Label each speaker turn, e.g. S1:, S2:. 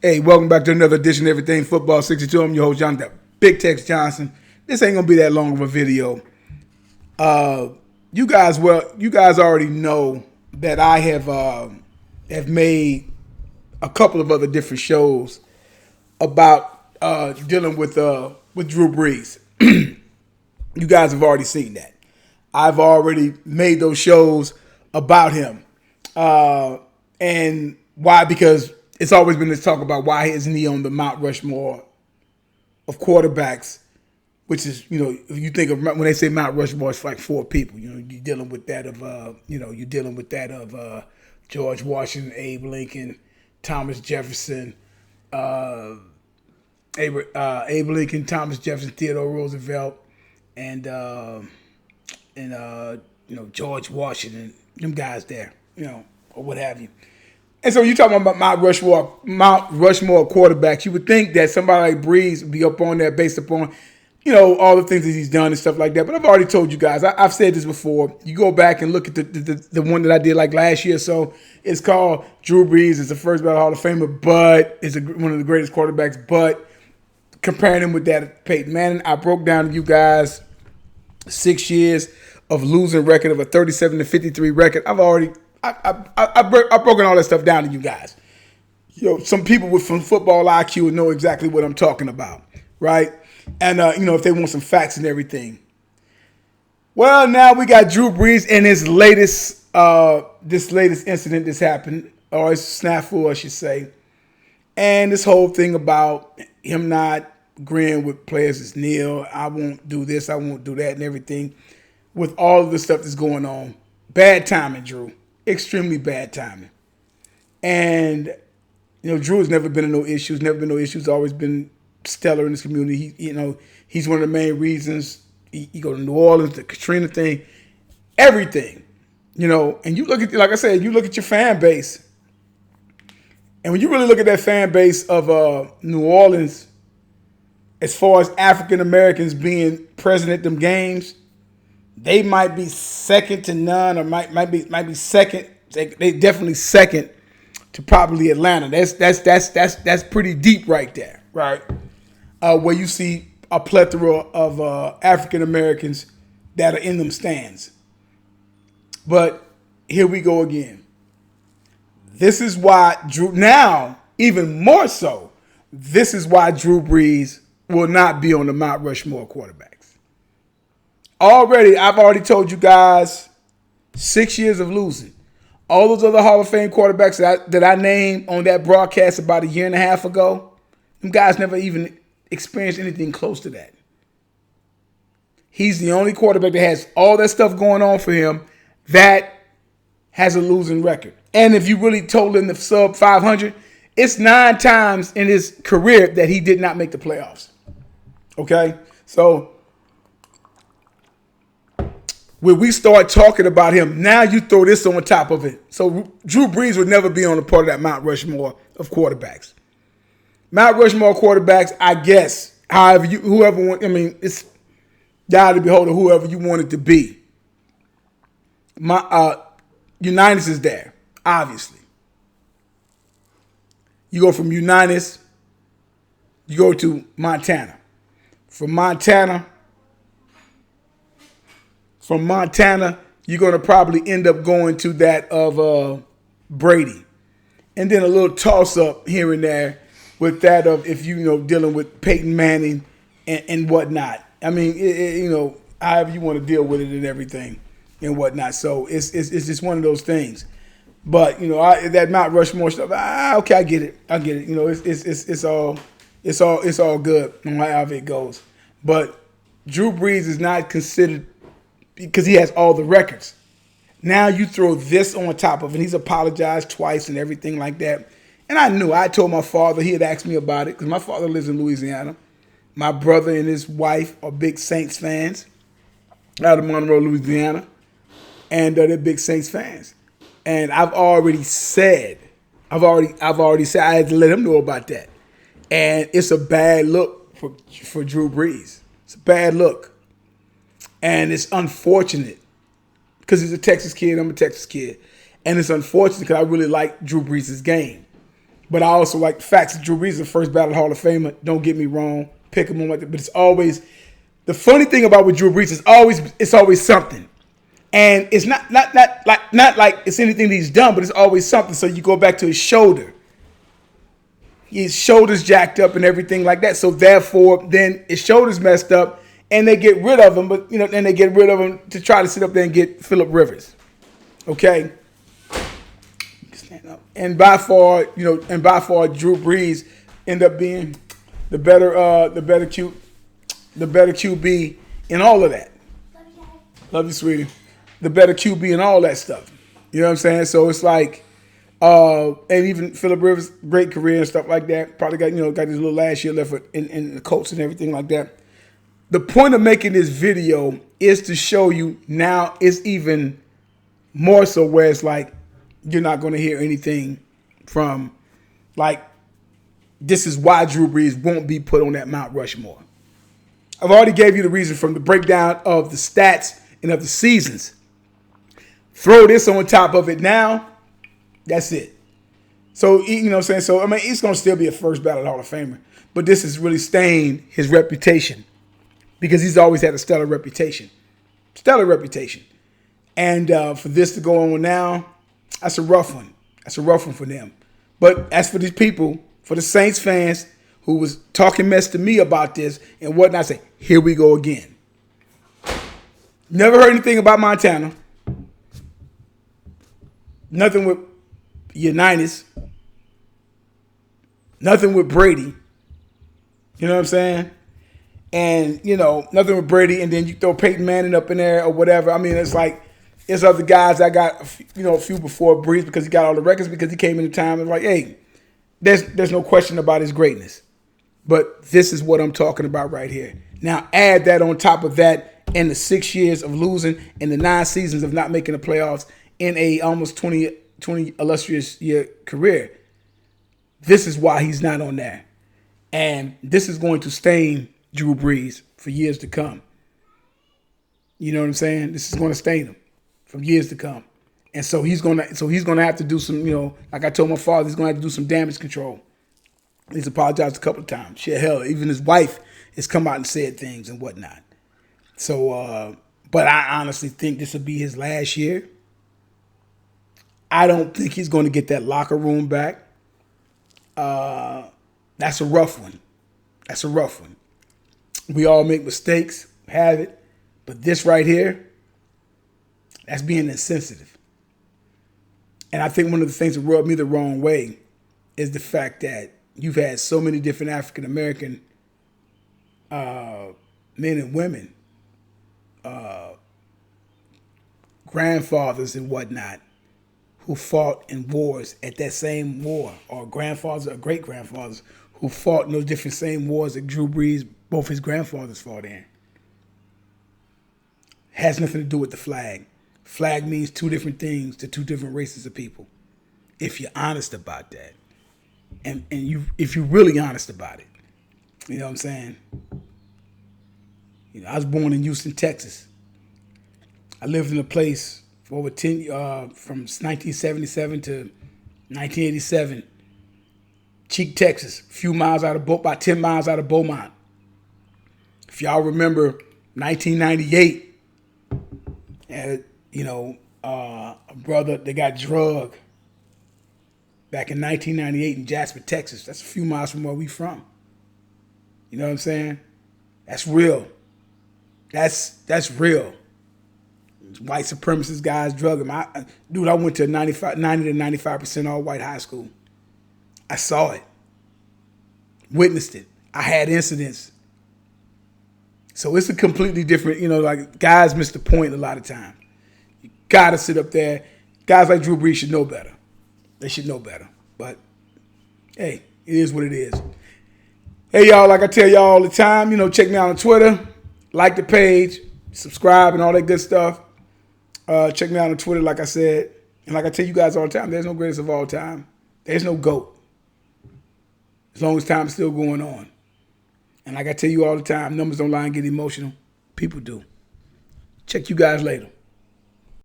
S1: Hey, welcome back to another edition of Everything Football 62. I'm your host, John Big Tex Johnson. This ain't gonna be that long of a video. Uh, you guys already know that I have made a couple of other different shows about dealing with Drew Brees. You guys have already seen that. I've already made those shows about him. And why? Because it's always been this talk about why isn't he on the Mount Rushmore of quarterbacks, which is, if you think of when they say Mount Rushmore, it's like four people. You're dealing with that of George Washington, Abe Lincoln, Thomas Jefferson, Abe Lincoln, Thomas Jefferson, Theodore Roosevelt, and George Washington, them guys there, or what have you. And so you're talking about Mount Rushmore quarterbacks. You would think that somebody like Brees would be up on there based upon, all the things that he's done and stuff like that. But I've already told you guys, I've said this before. You go back and look at the one that I did like last year. So it's called Drew Brees. It's the first ballot Hall of Famer, but it's one of the greatest quarterbacks. But comparing him with that Peyton Manning, I broke down to you guys 6 years of losing record of a 37-53 record. I've broken all that stuff down to you guys. Some people from football IQ would know exactly what I'm talking about, right? And if they want some facts and everything. Well, now we got Drew Brees and his latest incident that's happened, or his snafu, I should say, and this whole thing about him not agreeing with players as Neil. I won't do this, I won't do that, and everything. With all of the stuff that's going on, bad timing, Drew. Extremely bad timing. And, Drew has never been in no issues, always been stellar in this community. He's one of the main reasons. He go to New Orleans, the Katrina thing, everything. And you look at, like I said, you look at your fan base. And when you really look at that fan base of New Orleans, as far as African Americans being present at them games, they might be second to none, or might be second. They definitely second to probably Atlanta. That's pretty deep right there, right? Where you see a plethora of African Americans that are in them stands. But here we go again. This is why Drew, now even more so, this is why Drew Brees will not be on the Mount Rushmore quarterbacks. I've already told you guys 6 years of losing. All those other Hall of Fame quarterbacks that I named on that broadcast about a year and a half ago, them guys never even experienced anything close to that. He's the only quarterback that has all that stuff going on for him that has a losing record. And if you really told him the sub 500, it's 9 times in his career that he did not make the playoffs. Okay? So when we start talking about him, now you throw this on top of it. So Drew Brees would never be on a part of that Mount Rushmore of quarterbacks. Mount Rushmore quarterbacks, I guess, it's God to behold, whoever you want it to be. Unitas is there, obviously. You go from Unitas, you go to Montana. From Montana, you're going to probably end up going to that of Brady. And then a little toss-up here and there with that of if dealing with Peyton Manning and whatnot. I mean, however you want to deal with it and everything and whatnot. So it's just one of those things. But, that Mount Rushmore stuff, okay, I get it. It's all good no matter how it goes. But Drew Brees is not considered, because he has all the records. Now you throw this on top of it. He's apologized twice and everything like that. And I told my father, he had asked me about it, because my father lives in Louisiana. My brother and his wife are big Saints fans out of Monroe, Louisiana. And they're big Saints fans. And I've already said, I had to let him know about that. And it's a bad look for Drew Brees. It's a bad look. And it's unfortunate because he's a Texas kid. I'm a Texas kid. And it's unfortunate because I really like Drew Brees' game. But I also like the facts that Drew Brees is the first ballot Hall of Famer. Don't get me wrong. Pick him on like that. But it's always the funny thing about with Drew Brees is it's always something. And it's not like it's anything that he's done, but it's always something. So you go back to his shoulder. His shoulders jacked up and everything like that. So therefore, then his shoulders messed up, and they get rid of him. But then they get rid of him to try to sit up there and get Phillip Rivers. Okay. Stand up. And by far, Drew Brees end up being the better QB in all of that. Love you, sweetie. The better QB and all that stuff. You know what I'm saying? So it's like. And even Phillip Rivers, great career and stuff like that. Probably got his little last year left in the Colts and everything like that. The point of making this video is to show you now it's even more so where it's like you're not going to hear anything from like this is why Drew Brees won't be put on that Mount Rushmore. I've already gave you the reason from the breakdown of the stats and of the seasons. Throw this on top of it now. That's it. So, you know what I'm saying? So, I mean, he's going to still be a first ballot Hall of Famer. But this is really stained his reputation because he's always had a stellar reputation. Stellar reputation. And for this to go on now, that's a rough one. That's a rough one for them. But as for these people, for the Saints fans who was talking mess to me about this and whatnot, I say, here we go again. Never heard anything about Montana. Nothing with Unitas. Nothing with Brady. You know what I'm saying? And, nothing with Brady. And then you throw Peyton Manning up in there or whatever. I mean, it's like, it's other guys that got, a few before Brees because he got all the records because he came into time and like, hey, there's no question about his greatness. But this is what I'm talking about right here. Now, add that on top of that and the 6 years of losing and the 9 seasons of not making the playoffs in a almost 20 illustrious year career. This is why he's not on there. And this is going to stain Drew Brees for years to come. You know what I'm saying? This is going to stain him for years to come. And so he's gonna have to do some, like I told my father, he's gonna have to do some damage control. He's apologized a couple of times. Shit, hell, even his wife has come out and said things and whatnot. So, but I honestly think this will be his last year. I don't think he's going to get that locker room back. That's a rough one. That's a rough one. We all make mistakes, have it. But this right here, that's being insensitive. And I think one of the things that rubbed me the wrong way is the fact that you've had so many different African-American men and women, grandfathers and whatnot, who fought in wars at that same war, or grandfathers or great-grandfathers who fought in those different same wars that Drew Brees, both his grandfathers fought in. Has nothing to do with the flag. Flag means two different things to two different races of people. If you're honest about that. And if you're really honest about it. You know what I'm saying? I was born in Houston, Texas. I lived in a place for over 10 from 1977 to 1987. Cheek, Texas, about 10 miles out of Beaumont. If y'all remember 1998, and a brother that got drugged back in 1998 in Jasper, Texas. That's a few miles from where we from. You know what I'm saying? That's real. That's real. White supremacist guys drug him. I went to 90 to 95% all white high school. I saw it. Witnessed it. I had incidents. So it's a completely different, like guys miss the point a lot of times. You gotta sit up there. Guys like Drew Brees should know better. They should know better. But hey, it is what it is. Hey y'all, like I tell y'all all the time, check me out on Twitter, like the page, subscribe and all that good stuff. Check me out on Twitter, like I said. And like I tell you guys all the time, there's no greatest of all time. There's no GOAT. As long as time's still going on. And like I tell you all the time, numbers don't lie and get emotional. People do. Check you guys later.